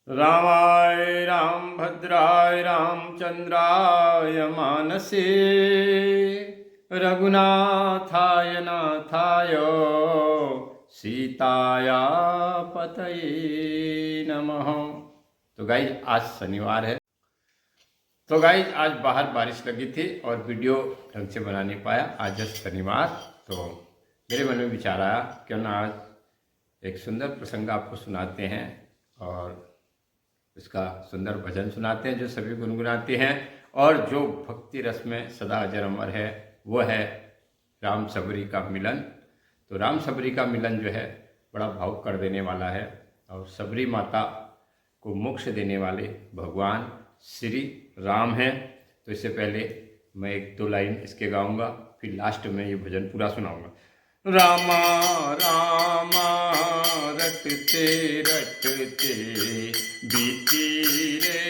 रामाय रामभद्राय रामचंद्राय मानसे रघुनाथाय नाथाय सीताया पतये नमः। तो गाइज आज शनिवार है। तो गाइज आज बाहर बारिश लगी थी और वीडियो ढंग से बना नहीं पाया। आज है शनिवार, तो मेरे मन में विचार आया क्यों ना आज एक सुंदर प्रसंग आपको सुनाते हैं और इसका सुंदर भजन सुनाते हैं जो सभी गुनगुनाते हैं और जो भक्ति रस में सदा अजर अमर है, वो है राम सबरी का मिलन। तो राम सबरी का मिलन जो है बड़ा भावुक कर देने वाला है और सबरी माता को मोक्ष देने वाले भगवान श्री राम हैं। तो इससे पहले मैं एक दो लाइन इसके गाऊंगा, फिर लास्ट में ये भजन पूरा सुनाऊंगा। रामा रामा रटते रटते बीती रे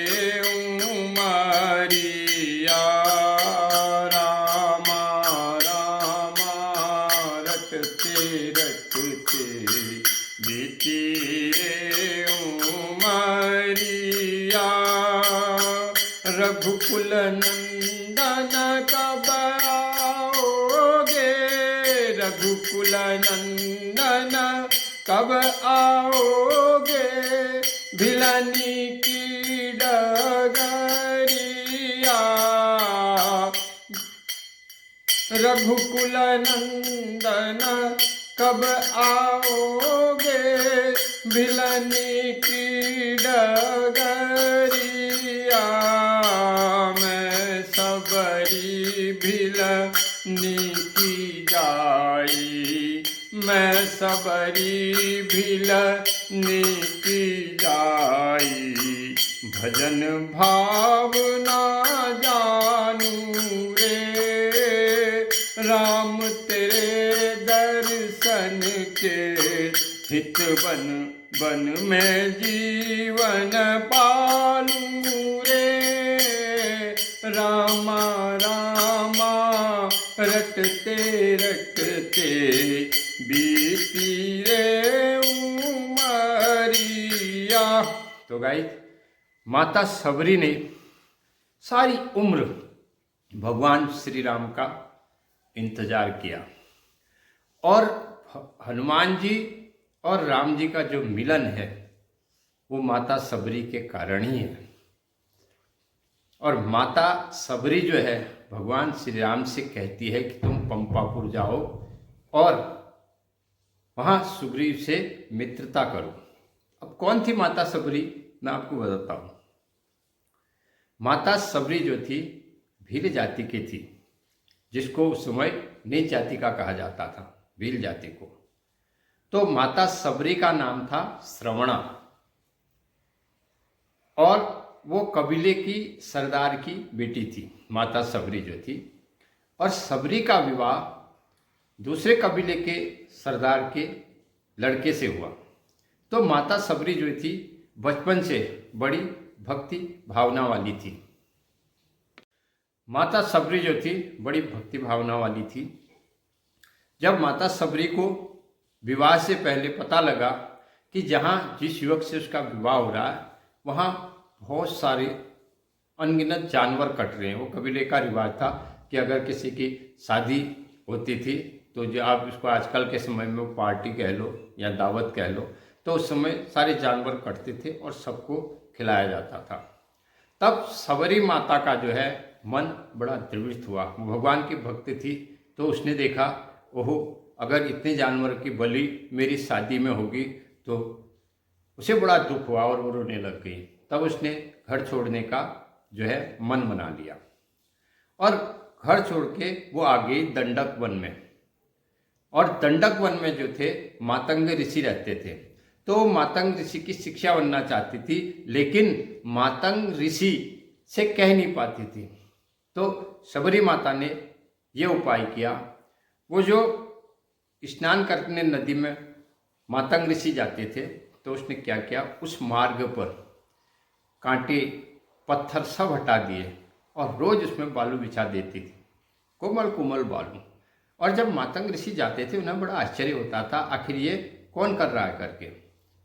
उमरिया, रामा रामा रटते रटते बीती रे उमरिया, रघुकुल नंदन कब आओगे, रघुकुल नंदन कब आओगे, भिलनी की डगरिया, रघुकुल नंदन कब आओगे, भिलनी की डगरिया, मैं सबरी भिलनी की जाई, मैं सबरी भिलनी की जाई, भजन भावना जानू रे, राम तेरे दर्शन के हित बन बन में जीवन पालू रे, रामा रामा रटते रटते बीती रे उमरिया। तो गाइस माता सबरी ने सारी उम्र भगवान श्री राम का इंतजार किया और हनुमान जी और राम जी का जो मिलन है वो माता सबरी के कारण ही है। और माता सबरी जो है भगवान श्री राम से कहती है कि तुम पंपापुर जाओ और वहाँ सुग्रीव से मित्रता करो। अब कौन थी माता सबरी, मैं आपको बताता हूँ। माता सबरी जो थी भील जाति की थी, जिसको उस समय नीच जाति का कहा जाता था, भील जाति को। तो माता सबरी का नाम था श्रवणा और वो कबीले की सरदार की बेटी थी माता सबरी जो थी। और सबरी का विवाह दूसरे कबीले के सरदार के लड़के से हुआ। तो माता सबरी जो थी बचपन से बड़ी भक्ति भावना वाली थी। माता सबरी जो थी बड़ी भक्ति भावना वाली थी। जब माता सबरी को विवाह से पहले पता लगा कि जहाँ जिस युवक से उसका विवाह हो रहा है वहाँ बहुत सारे अनगिनत जानवर कट रहे हैं। वो कबीले का रिवाज था कि अगर किसी की शादी होती थी तो जो आप इसको आजकल के समय में पार्टी कह लो या दावत कह लो, तो उस समय सारे जानवर कटते थे और सबको खिलाया जाता था। तब सबरी माता का जो है मन बड़ा द्रवित हुआ। वो भगवान की भक्त थी, तो उसने देखा ओहो अगर इतने जानवर की बलि मेरी शादी में होगी तो उसे बड़ा दुख हुआ और वो रोने लग गई। तब उसने घर छोड़ने का जो है मन बना लिया और घर छोड़ के वो आ गई दंडक वन में। और दंडक वन में जो थे मातंग ऋषि रहते थे, तो मातंग ऋषि की शिक्षा बनना चाहती थी, लेकिन मातंग ऋषि से कह नहीं पाती थी। तो सबरी माता ने ये उपाय किया। वो जो स्नान करने नदी में मातंग ऋषि जाते थे, तो उसने क्या किया, उस मार्ग पर कांटे पत्थर सब हटा दिए और रोज उसमें बालू बिछा देती थी, कोमल कोमल बालू। और जब मातंग ऋषि जाते थे उन्हें बड़ा आश्चर्य होता था आखिर ये कौन कर रहा है करके।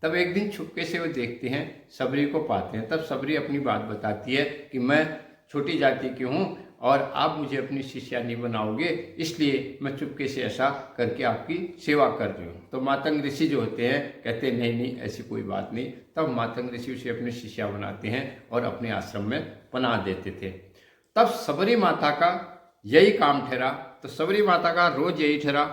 तब एक दिन छुपके से वो देखते हैं, सबरी को पाते हैं। तब सबरी अपनी बात बताती है कि मैं छोटी जाति की हूँ और आप मुझे अपनी शिष्या नहीं बनाओगे, इसलिए मैं चुपके से ऐसा करके आपकी सेवा कर रही हूँ। तो मातंग ऋषि जो होते हैं कहते हैं नहीं नहीं, ऐसी कोई बात नहीं। तब मातंग ऋषि उसे अपनी शिष्या बनाते हैं और अपने आश्रम में पनाह देते थे। तब सबरी माता का यही काम ठहरा। तो सबरी माता का रोज यही ठहरा,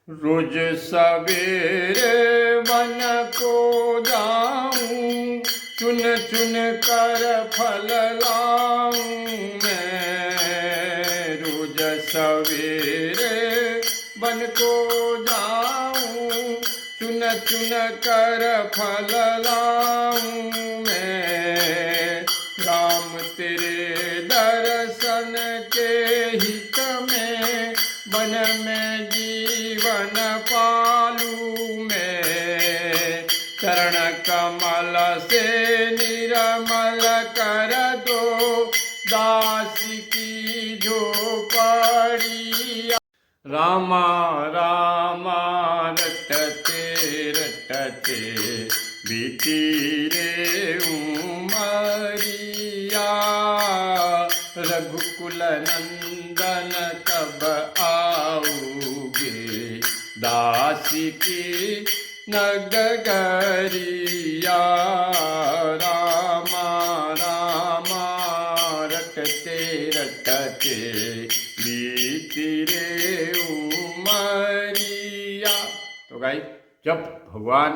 रोज सवेरे वन को जाऊं, चुन चुन कर फल लाऊं मैं। रोज सवेरे वन को जाऊं, चुन चुन कर फल लाऊं मैं। राम तेरे दर्शन के हित में वन में जीवन पालू मैं। चरण कमल से निर्मल कर दो दासी की झोपड़ी। रामा रामा रटते रटते बीती रे उमरिया। रघुकुल नंदन कब आओगे, दासी की नगरिया। रामा रामा रटते रटते बीती रे उमरिया। तो गाइस, जब भगवान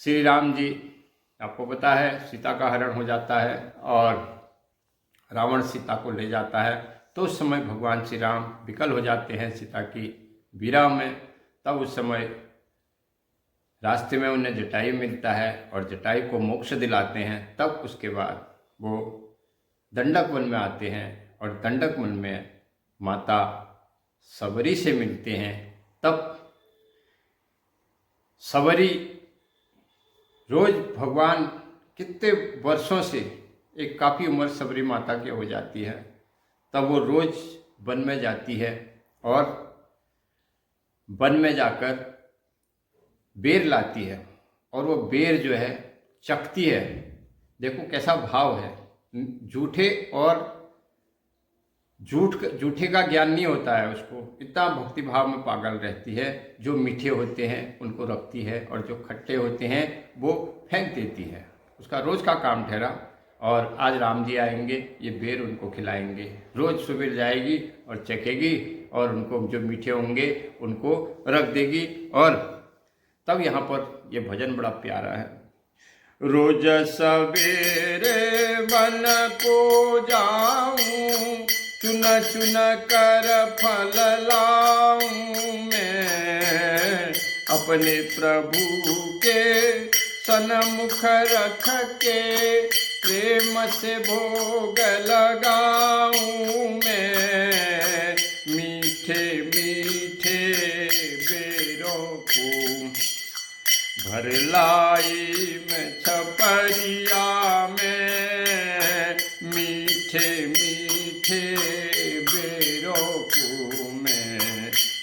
श्री राम जी, आपको पता है, सीता का हरण हो जाता है और रावण सीता को ले जाता है, तो उस समय भगवान श्री राम विकल हो जाते हैं सीता की विरह में। तब उस समय रास्ते में उन्हें जटायु मिलता है और जटायु को मोक्ष दिलाते हैं। तब उसके बाद वो दंडक वन में आते हैं और दंडक वन में माता सबरी से मिलते हैं। तब सबरी रोज भगवान कितने वर्षों से, एक काफ़ी उम्र सबरी माता की हो जाती है, तब वो रोज वन में जाती है और वन में जाकर बेर लाती है और वो बेर जो है चखती है। देखो कैसा भाव है, झूठे और झूठे का ज्ञान नहीं होता है उसको, इतना भक्ति भाव में पागल रहती है। जो मीठे होते हैं उनको रखती है और जो खट्टे होते हैं वो फेंक देती है। उसका रोज का काम ठहरा। और आज राम जी आएंगे, ये बेर उनको खिलाएंगे। रोज सुबह जाएगी और चखेगी और उनको जो मीठे होंगे उनको रख देगी। और तब यहाँ पर ये भजन बड़ा प्यारा है, रोज सवेरे वन को जाऊं, चुन चुन कर फल लाऊं मैं। अपने प्रभु के सन्मुख रख के प्रेम से भोग लगाऊं मैं। मीठे मीठे बेरों को भर लाई में छपरिया में। मीठे मीठे बेरों को मैं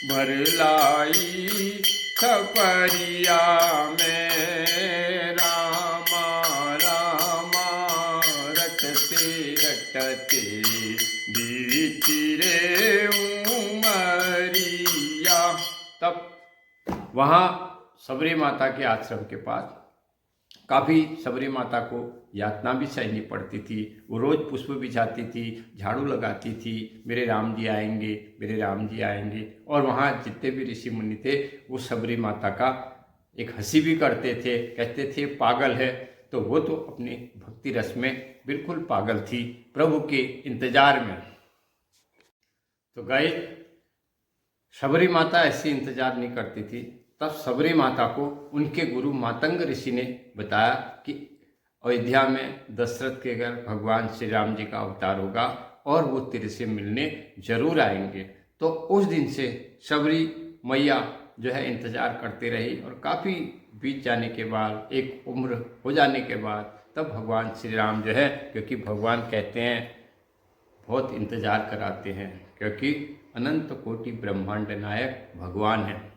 भर लाई छपरिया में। रामा रामा रटते रटते बीती रे उमरिया। तब वहाँ सबरी माता के आश्रम के पास काफ़ी सबरी माता को यातना भी सहनी पड़ती थी। वो रोज़ पुष्प बिछाती थी, झाड़ू लगाती थी, मेरे राम जी आएंगे, मेरे राम जी आएंगे। और वहाँ जितने भी ऋषि मुनि थे वो सबरी माता का एक हंसी भी करते थे, कहते थे पागल है। तो वो तो अपने भक्ति रस में बिल्कुल पागल थी, प्रभु के इंतजार में। तो गाइस, सबरी माता ऐसी इंतजार नहीं करती थी। तब सबरी माता को उनके गुरु मातंग ऋषि ने बताया कि अयोध्या में दशरथ के घर भगवान श्री राम जी का अवतार होगा और वो तेरे से मिलने जरूर आएंगे। तो उस दिन से सबरी मैया जो है इंतजार करते रही और काफ़ी बीत जाने के बाद, एक उम्र हो जाने के बाद, तब भगवान श्री राम जो है, क्योंकि भगवान कहते हैं बहुत इंतजार कराते हैं, क्योंकि अनंत कोटि ब्रह्मांड नायक भगवान हैं,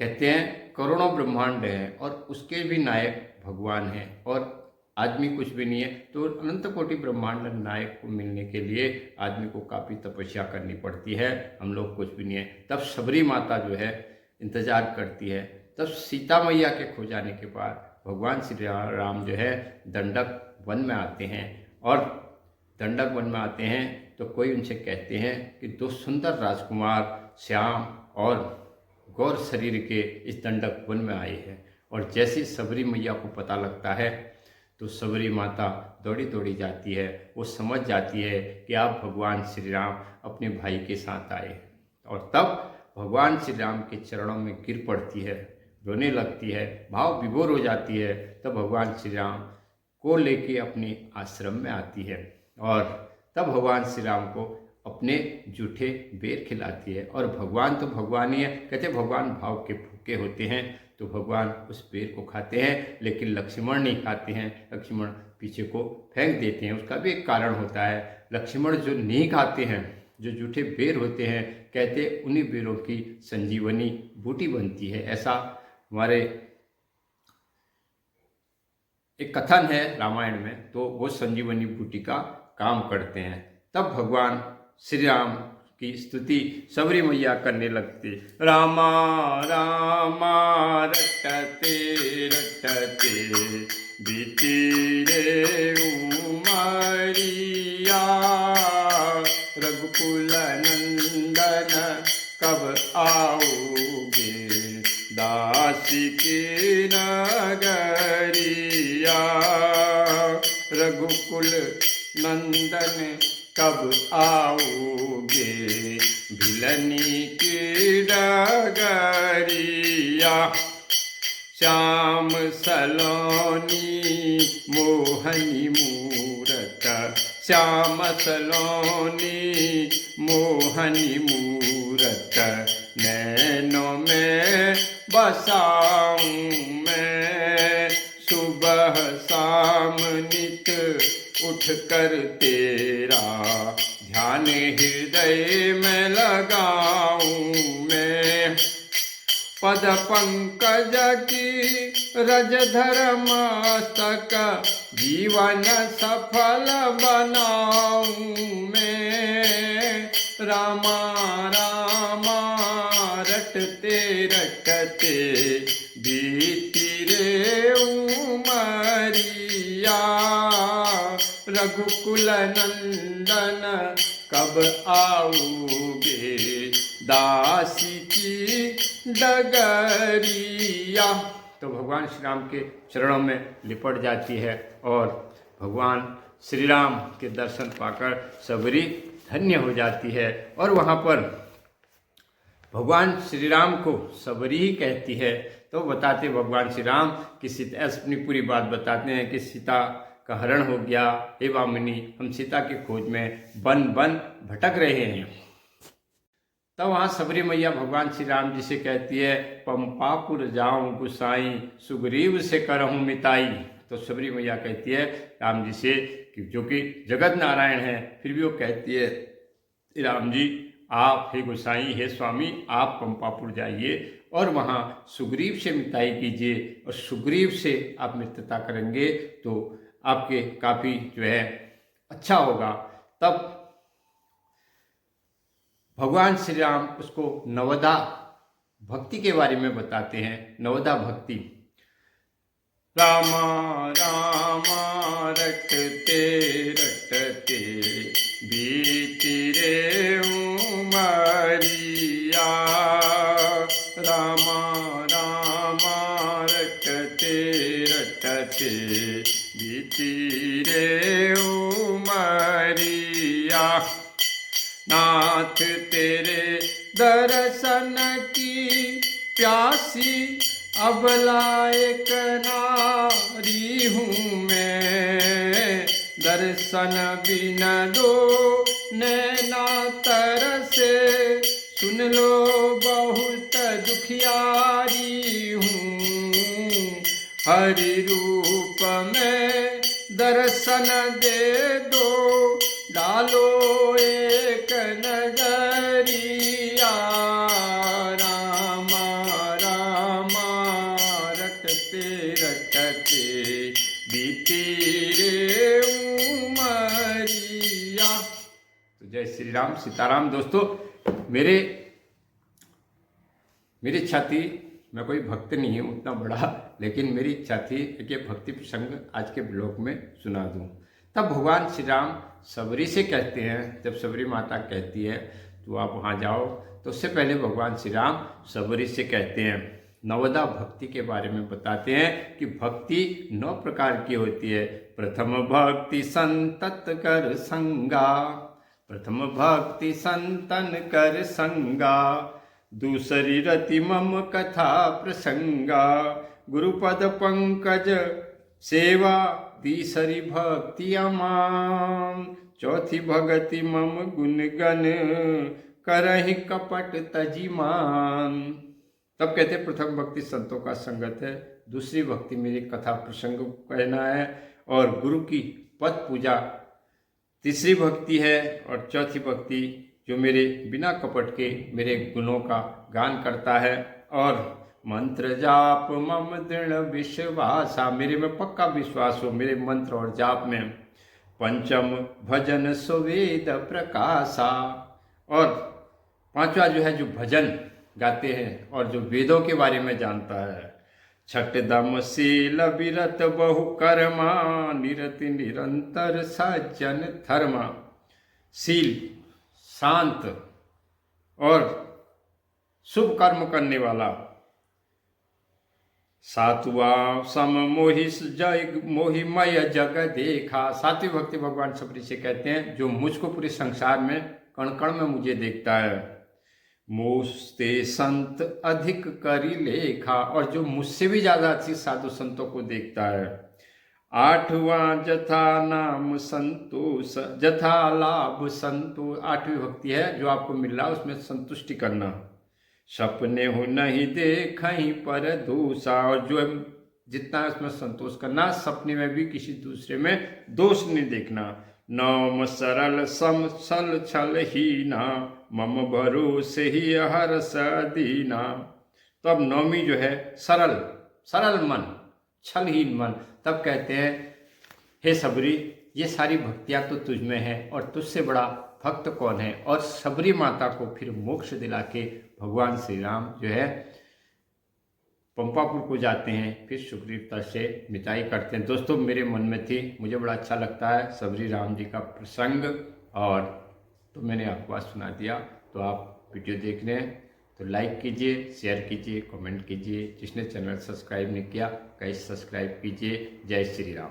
कहते हैं करोड़ों ब्रह्मांड हैं और उसके भी नायक भगवान हैं और आदमी कुछ भी नहीं है। तो अनंत कोटि ब्रह्मांड नायक को मिलने के लिए आदमी को काफ़ी तपस्या करनी पड़ती है, हम लोग कुछ भी नहीं है। तब सबरी माता जो है इंतज़ार करती है। तब सीता मैया के खो जाने के बाद भगवान श्री राम जो है दंडक वन में आते हैं और दंडक वन में आते हैं तो कोई उनसे कहते हैं कि दो सुंदर राजकुमार श्याम और गौर शरीर के इस दंडक वन में आए हैं। और जैसे सबरी मैया को पता लगता है तो सबरी माता दौड़ी दौड़ी जाती है। वो समझ जाती है कि आप भगवान श्री राम अपने भाई के साथ आए हैं और तब भगवान श्री राम के चरणों में गिर पड़ती है, रोने लगती है, भाव विभोर हो जाती है। तब भगवान श्री राम को लेके अपने आश्रम में आती है और तब भगवान श्री राम को अपने जूठे बेर खिलाती है। और भगवान तो भगवान ही है, कहते भगवान भाव के भूखे होते हैं तो भगवान उस बेर को खाते हैं, लेकिन लक्ष्मण नहीं खाते हैं, लक्ष्मण पीछे को फेंक देते हैं। उसका भी एक कारण होता है, लक्ष्मण जो नहीं खाते हैं, जो जूठे बेर होते हैं, कहते उन्हीं बेरों की संजीवनी बूटी बनती है। ऐसा हमारे एक कथन है रामायण में, तो वो संजीवनी बूटी का काम करते हैं। तब भगवान श्री राम की स्तुति सबरी मैया करने लगती, रामा रामा रटते रटते बीती रे उमरिया, रघुकुल नंदन कब आओगे दासी की नगरिया, रघुकुल नंदन कब आओगे भिलनी की डगरिया, श्याम सलोनी मोहनी मूरत, श्याम सलोनी मोहनी मूरत, नैनों में बसाऊं मैं, सुबह शाम नित उठ कर तेरा ध्यान हृदय में लगाऊं मैं, पद पंकज की रजधर मस्तक जीवन सफल बनाऊं मैं, रामा रामा रटते रटते बीती रे उमरिया, रघुकुल नंदन कब आओगे दासी की डगरिया। तो भगवान श्री राम के चरणों में लिपट जाती है और भगवान श्री राम के दर्शन पाकर सबरी धन्य हो जाती है। और वहाँ पर भगवान श्री राम को सबरी ही कहती है। तो बताते भगवान श्री राम कि सीता अपनी पूरी बात बताते हैं कि सीता का हरण हो गया, हे वामिनी हम सीता की खोज में वन वन भटक रहे हैं। तब वहाँ सबरी मैया भगवान श्री राम जी से कहती है, पंपापुर जाऊं गुसाई सुग्रीव से करहूं मिताई। तो सबरी मैया कहती है राम जी से कि जो कि जगत नारायण है, फिर भी वो कहती है राम जी आप हे गोसाई हे स्वामी आप पंपापुर जाइए और वहाँ सुग्रीव से मिताई कीजिए और सुग्रीव से आप मित्रता करेंगे तो आपके काफ़ी जो है अच्छा होगा। तब भगवान श्री राम उसको नवदा भक्ति के बारे में बताते हैं। नवदा भक्ति, रामा रामा रटते रटते बीती रे उमरिया, रामा रामा रटते रटते बीती रे उमरिया, नाथ तेरे दर्शन की प्यासी अबलायक नारी हूँ मैं, दर्शन बिन दो नैना तरसे सुन लो बहुत दुखियारी हूँ, हरि रूप में दर्शन दे दो डालो एक नजरिया, रामा रामा बीती रे उमरिया। तो जय श्री राम, सीताराम। दोस्तों, मेरी इच्छा थी, मैं कोई भक्त नहीं हूँ उतना बड़ा, लेकिन मेरी इच्छा थी कि भक्ति प्रसंग आज के ब्लॉग में सुना दूँ। तब भगवान श्री राम सबरी से कहते हैं, जब सबरी माता कहती है तो आप वहाँ जाओ, तो उससे पहले भगवान श्री राम सबरी से कहते हैं, नवदा भक्ति के बारे में बताते हैं कि भक्ति 9 प्रकार की होती है। प्रथम भक्ति संतत कर संगा, प्रथम भक्ति संतन कर संगा, दूसरी रति मम कथा प्रसंगा, गुरुपद पंकज सेवा, तीसरी भक्ति अमाम, चौथी भगति मम गुण गण, करहि कपट तजिमान। तब कहते प्रथम भक्ति संतों का संगत है, दूसरी भक्ति मेरी कथा प्रसंग कहना है, और गुरु की पद पूजा तीसरी भक्ति है, और चौथी भक्ति जो मेरे बिना कपट के मेरे गुणों का गान करता है। और मंत्र जाप मम दृढ़ विश्वासा, मेरे में पक्का विश्वास हो मेरे मंत्र और जाप में। पंचम भजन सुवेद प्रकाशा, और पांचवा जो है जो भजन गाते हैं और जो वेदों के बारे में जानता है। छठ दम शील विरत बहु कर्मा, निरति निरंतर सज्जन धर्मा। शील, शांत और शुभ कर्म करने वाला। सातवा सम मोहि जय मोहिमय जग देखा, सातवीं भक्ति भगवान सबरी से कहते हैं जो मुझको पूरे संसार में कण कण में मुझे देखता है। मोस्ते संत अधिक करी लेखा, और जो मुझसे भी ज्यादा अच्छी साधु संतों को देखता है। आठवां जथा नाम संतोष, जथा लाभ संतोष, 8वीं भक्ति है जो आपको मिल रहा है उसमें संतुष्टि करना। सपने हो नहीं देखहीं पर दूसरा, और जो जितना उसमें संतोष करना, सपने में भी किसी दूसरे में दोष नहीं देखना। नौम सरल सम सल छल हीना, मम भरोसे ही हर्ष दीना। तो अब नौमी जो है सरल मन, छलहीन मन। तब कहते हैं हे सबरी, ये सारी भक्तियां तो तुझ में है और तुझसे बड़ा भक्त कौन है। और सबरी माता को फिर मोक्ष दिला के भगवान श्री राम जो है पंपापुर को जाते हैं, फिर सुग्रीवता से मिताई करते हैं। दोस्तों, मेरे मन में थी, मुझे बड़ा अच्छा लगता है सबरी राम जी का प्रसंग, और तो मैंने आपको आज सुना दिया। तो आप वीडियो देख रहे हैं तो लाइक कीजिए, शेयर कीजिए, कमेंट कीजिए। जिसने चैनल सब्सक्राइब नहीं किया, कहीं सब्सक्राइब कीजिए। जय श्री राम।